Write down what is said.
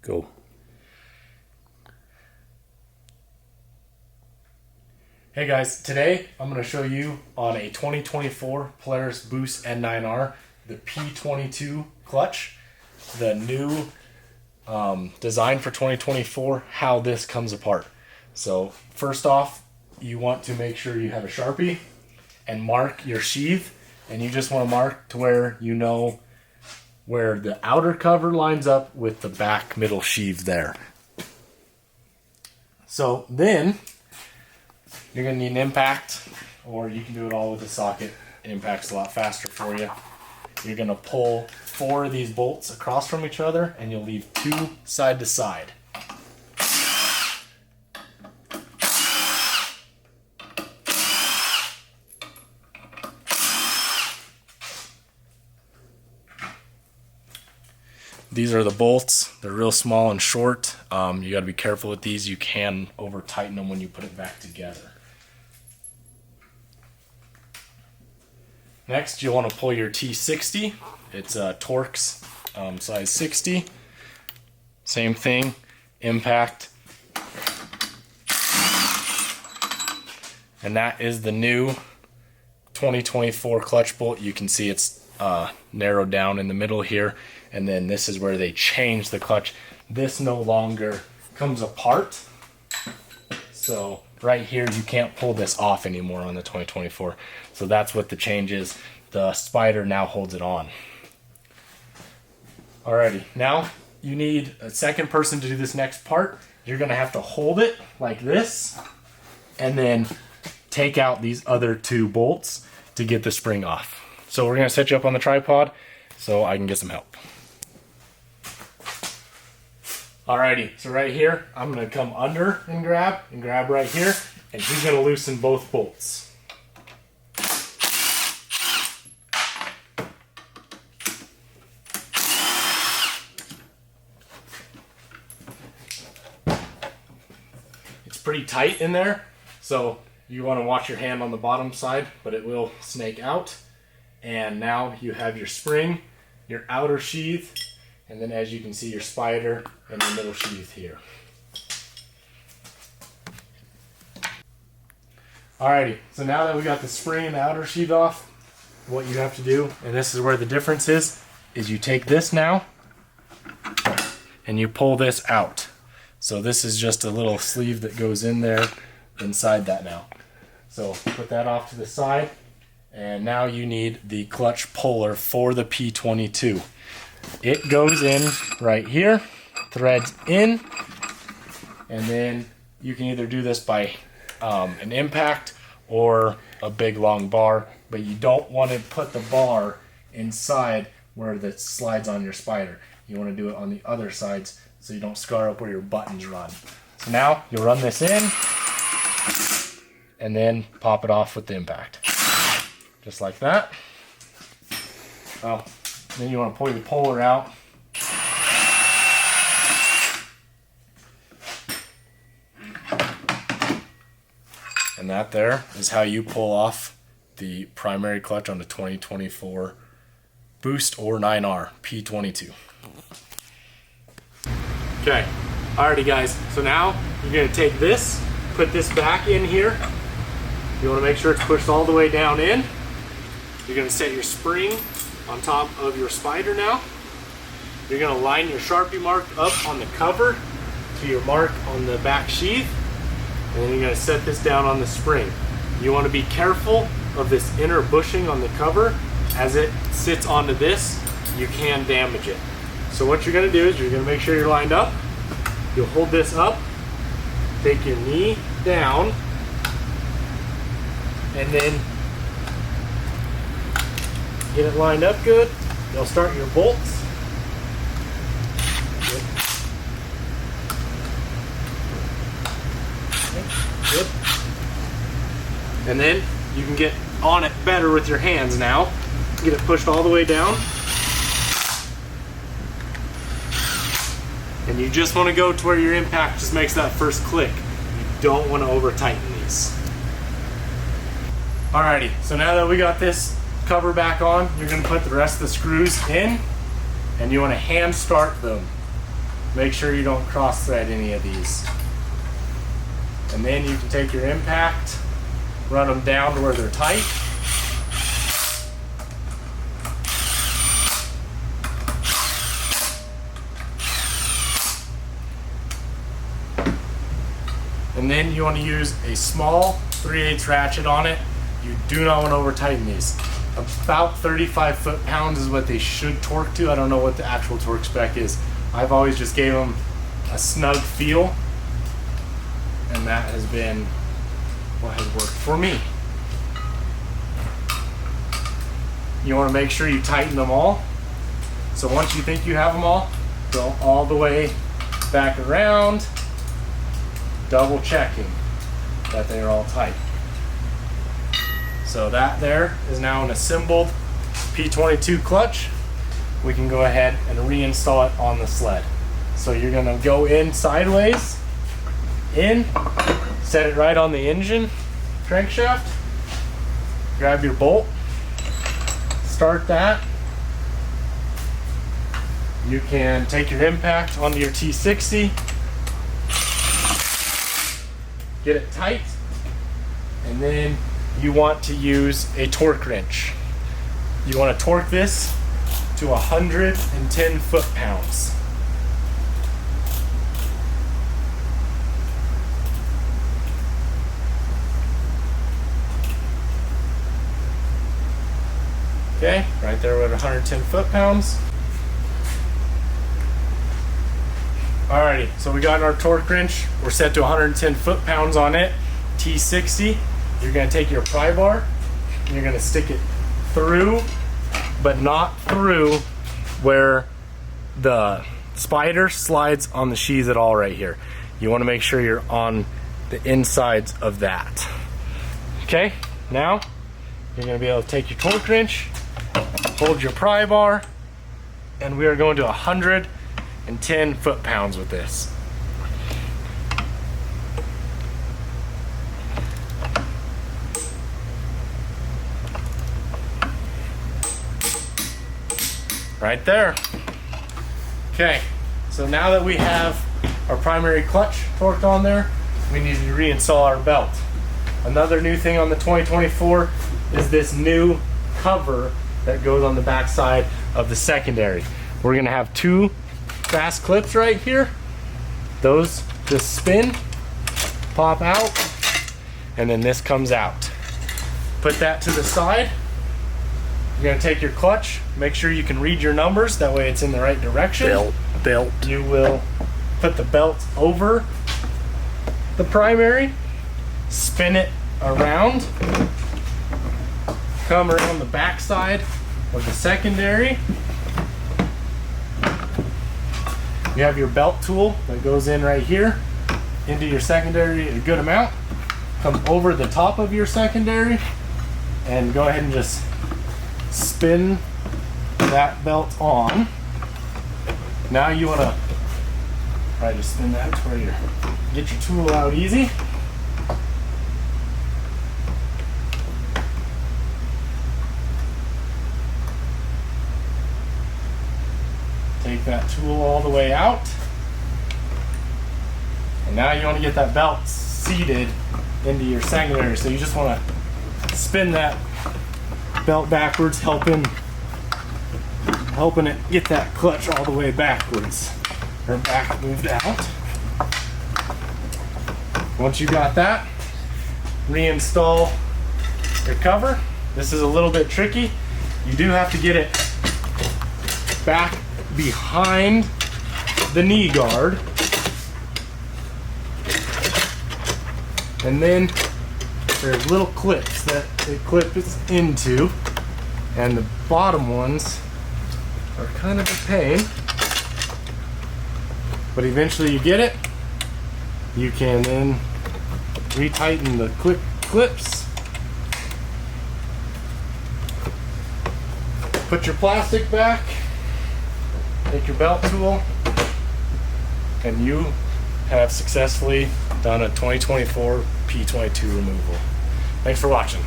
Go. Hey guys, today I'm going to show you on a 2024 Polaris Boost N9R, the P-22 clutch, the new design for 2024, how this comes apart. So first off, you want to make sure you have a Sharpie and mark your sheath, and you just want to mark to where you know where the outer cover lines up with the back middle sheath there. So then you're going to need an impact, or you can do it all with a socket. Impact's a lot faster for you. You're going to pull 4 of these bolts across from each other, and you'll leave 2 side to side. These are the bolts. They're real small and short. You got to be careful with these. You can over tighten them when you put it back together. Next, you'll want to pull your T60. It's Torx size 60. Same thing, impact. And that is the new 2024 clutch bolt. You can see it's narrowed down in the middle here. And then this is where they change the clutch. This no longer comes apart. So right here, you can't pull this off anymore on the 2024. So that's what the change is. The spider now holds it on. Alrighty, now you need a second person to do this next part. You're gonna have to hold it like this and then take out these other 2 bolts to get the spring off. So we're gonna set you up on the tripod so I can get some help. Alrighty, so right here, I'm going to come under and grab right here, and he's going to loosen both bolts. It's pretty tight in there, so you want to watch your hand on the bottom side, but it will snake out. And now you have your spring, your outer sheath, and then as you can see, your spider and your middle sheath here. Alrighty, so now that we got the spring and the outer sheath off, what you have to do, and this is where the difference is you take this now and you pull this out. So this is just a little sleeve that goes in there inside that now. So put that off to the side, and now you need the clutch puller for the P-22. It goes in right here, threads in, and then you can either do this by an impact or a big long bar, but you don't want to put the bar inside where it slides on your spider. You want to do it on the other sides so you don't scar up where your buttons run. So now you'll run this in and then pop it off with the impact. Just like that. Then you want to pull your puller out. And that there is how you pull off the primary clutch on the 2024 Boost or 9R P-22. Okay, alrighty guys, so now you're going to take this, put this back in here. You want to make sure it's pushed all the way down in. You're going to set your spring on top of your spider now. You're going to line your Sharpie mark up on the cover to your mark on the back sheath, and then you're going to set this down on the spring. You want to be careful of this inner bushing on the cover. As it sits onto this, you can damage it. So what you're going to do is you're going to make sure you're lined up. You'll hold this up, take your knee down, and then get it lined up good. You'll start your bolts. Good. And then you can get on it better with your hands now. Get it pushed all the way down. And you just want to go to where your impact just makes that first click. You don't want to over tighten these. Alrighty, so now that we got this cover back on, you're going to put the rest of the screws in, and you want to hand start them. Make sure you don't cross thread any of these. And then you can take your impact, run them down to where they're tight. And then you want to use a small 3/8 ratchet on it. You do not want to over tighten these. About 35 foot-pounds is what they should torque to. I don't know what the actual torque spec is. I've always just gave them a snug feel, and that has been what has worked for me. You want to make sure you tighten them all. So once you think you have them all, go all the way back around, double checking that they are all tight. So that there is now an assembled P-22 clutch. We can go ahead and reinstall it on the sled. So you're gonna go in sideways, in, set it right on the engine crankshaft, grab your bolt, start that. You can take your impact onto your T60, get it tight, and then you want to use a torque wrench. You want to torque this to 110 foot-pounds. Okay, right there we're at 110 foot-pounds. Alrighty, so we got our torque wrench. We're set to 110 foot-pounds on it. T60. You're going to take your pry bar and you're going to stick it through, but not through where the spider slides on the sheaths at all right here. You want to make sure you're on the insides of that. Okay, now you're going to be able to take your torque wrench, hold your pry bar, and we are going to 110 foot-pounds with this. Right there. Okay, so now that we have our primary clutch torqued on there, we need to reinstall our belt. Another new thing on the 2024 is this new cover that goes on the back side of the secondary. We're gonna have two fast clips right here. Those just spin, pop out, and then this comes out. Put that to the side. You're gonna take your clutch, make sure you can read your numbers, that way it's in the right direction. Belt. You will put the belt over the primary, spin it around, come around the back side of the secondary. You have your belt tool that goes in right here into your secondary a good amount. Come over the top of your secondary and go ahead and just spin that belt on. Now you want to try to spin that to where you get your tool out easy. Take that tool all the way out. And now you want to get that belt seated into your secondary. So you just want to spin that belt backwards, helping it get that clutch all the way backwards, or back moved out. Once you got that, reinstall your cover. This is a little bit tricky. You do have to get it back behind the knee guard, and then there's little clips that it clips into, and the bottom ones are kind of a pain, but eventually you get it. You can then retighten the clips, put your plastic back, take your belt tool, and you have successfully done a 2024 P-22 removal. Thanks for watching.